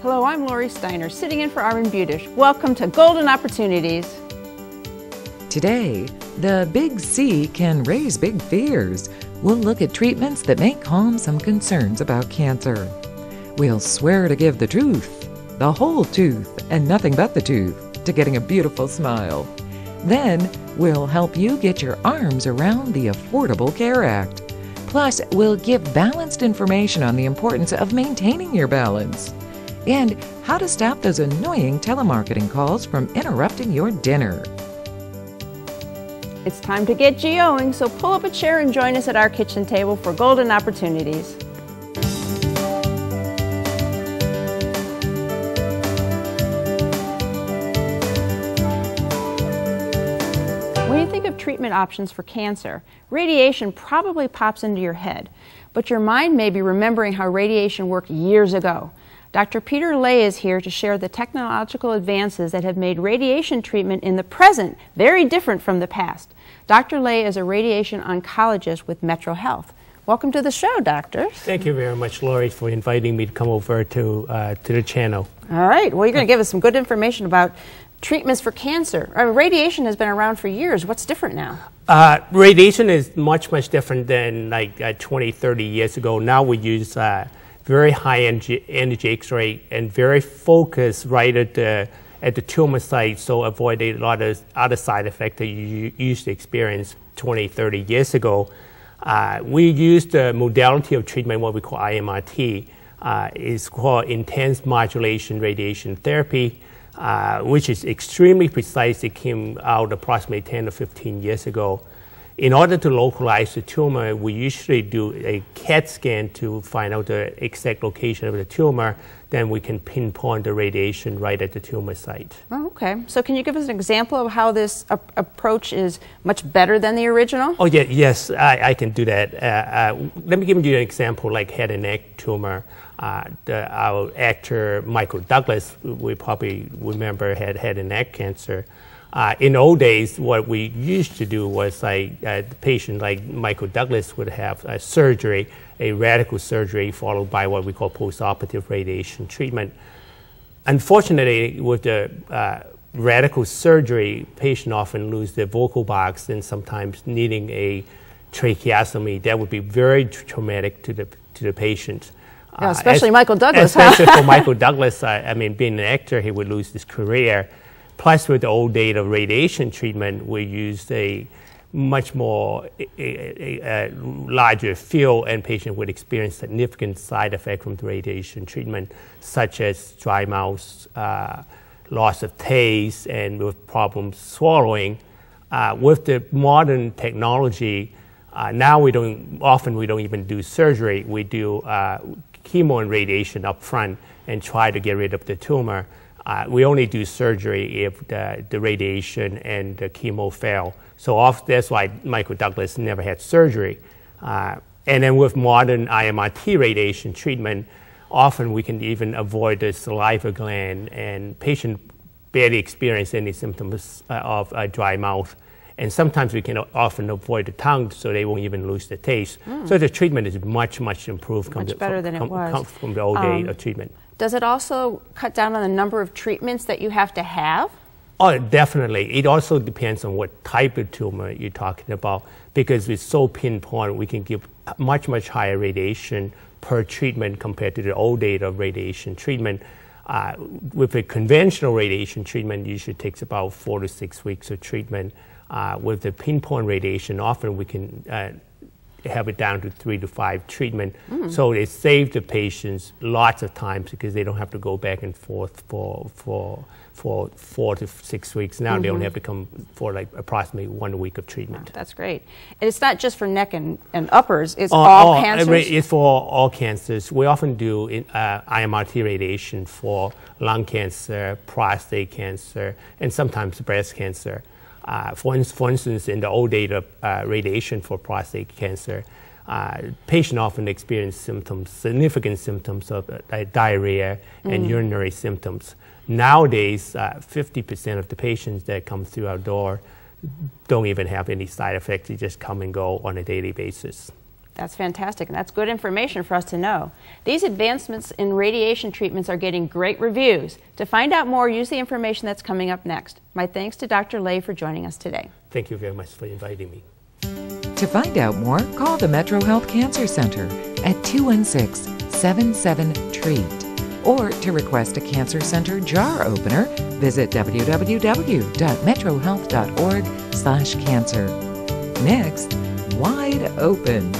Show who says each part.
Speaker 1: Hello, I'm Lori Steiner, sitting in for Armin Budish. Welcome to Golden Opportunities.
Speaker 2: Today, the big C can raise big fears. We'll look at treatments that may calm some concerns about cancer. We'll swear to give the truth, the whole tooth, and nothing but the tooth, to getting a beautiful smile. Then, we'll help you get your arms around the Affordable Care Act. Plus, we'll give balanced information on the importance of maintaining your balance and how to stop those annoying telemarketing calls from interrupting your dinner.
Speaker 1: It's time to get GOing, so pull up a chair and join us at our kitchen table for Golden Opportunities. When you think of treatment options for cancer, radiation probably pops into your head, but your mind may be remembering how radiation worked years ago. Dr. Peter Ley is here to share the technological advances that have made radiation treatment in the present very different from the past. Dr. Ley is a radiation oncologist with Metro Health. Welcome to the show, doctor.
Speaker 3: Thank you very much, Lori, for inviting me to come over to the channel.
Speaker 1: All right. Well, you're going to give us some good information about treatments for cancer. Radiation has been around for years. What's different now?
Speaker 3: Radiation is much different than like 20, 30 years ago. Now we use very high energy X-ray and very focused right at the tumor site, so avoid a lot of other side effects that you used to experience 20, 30 years ago. We use the modality of treatment, what we call IMRT. It's called intense modulation radiation therapy, which is extremely precise. It came out approximately 10 to 15 years ago. In order to localize the tumor, we usually do a CAT scan to find out the exact location of the tumor. Then we can pinpoint the radiation right at the tumor site.
Speaker 1: Oh, okay. So can you give us an example of how this approach is much better than the original?
Speaker 3: Oh, yeah, yes, I can do that. Let me give you an example like head and neck tumor. Our actor Michael Douglas, we probably remember, had head and neck cancer. In old days, what we used to do was the patient like Michael Douglas would have a surgery, a radical surgery, followed by what we call postoperative radiation treatment. Unfortunately, with the radical surgery, patient often lose their vocal box and sometimes needing a tracheostomy. That would be very traumatic to the patient.
Speaker 1: Yeah, especially Michael Douglas.
Speaker 3: Especially for Michael Douglas, I mean, being an actor, he would lose his career. Plus, with the old days of radiation treatment, we used a much more larger field, and patient would experience significant side effects from the radiation treatment, such as dry mouth, loss of taste, and with problems swallowing. With the modern technology, now we don't even do surgery. We do chemo and radiation up front and try to get rid of the tumor. We only do surgery if the radiation and the chemo fail. So that's why Michael Douglas never had surgery. And then with modern IMRT radiation treatment, often we can even avoid the saliva gland, and patient barely experience any symptoms of dry mouth. And sometimes we can often avoid the tongue, so they won't even lose the taste. So the treatment is much improved.
Speaker 1: Much better than it was.
Speaker 3: From the old days of treatment.
Speaker 1: Does it also cut down on the number of treatments that you have to have?
Speaker 3: Oh, definitely. It also depends on what type of tumor you're talking about. Because it's so pinpoint, we can give much higher radiation per treatment compared to the old days of radiation treatment. With a conventional radiation treatment, usually takes about 4 to 6 weeks of treatment. With the pinpoint radiation, often we can have it down to 3 to 5 treatment. So it saves the patients lots of times because they don't have to go back and forth for 4 to 6 weeks. Now they only have to come for like approximately 1 week of treatment.
Speaker 1: That's great. And it's not just for neck and uppers, it's all cancers?
Speaker 3: It's for all cancers. We often do IMRT radiation for lung cancer, prostate cancer, and sometimes breast cancer. For instance, in the old days of radiation for prostate cancer, patients often experience significant symptoms of diarrhea and urinary symptoms. Nowadays, 50% of the patients that come through our door don't even have any side effects. They just come and go on a daily basis.
Speaker 1: That's fantastic, and that's good information for us to know. These advancements in radiation treatments are getting great reviews. To find out more, use the information that's coming up next. My thanks to Dr. Lay for joining us today.
Speaker 3: Thank you very much for inviting me.
Speaker 2: To find out more, call the Metro Health Cancer Center at 216-77-TREAT. Or to request a Cancer Center jar opener, visit www.metrohealth.org/cancer. Next, Wide Open.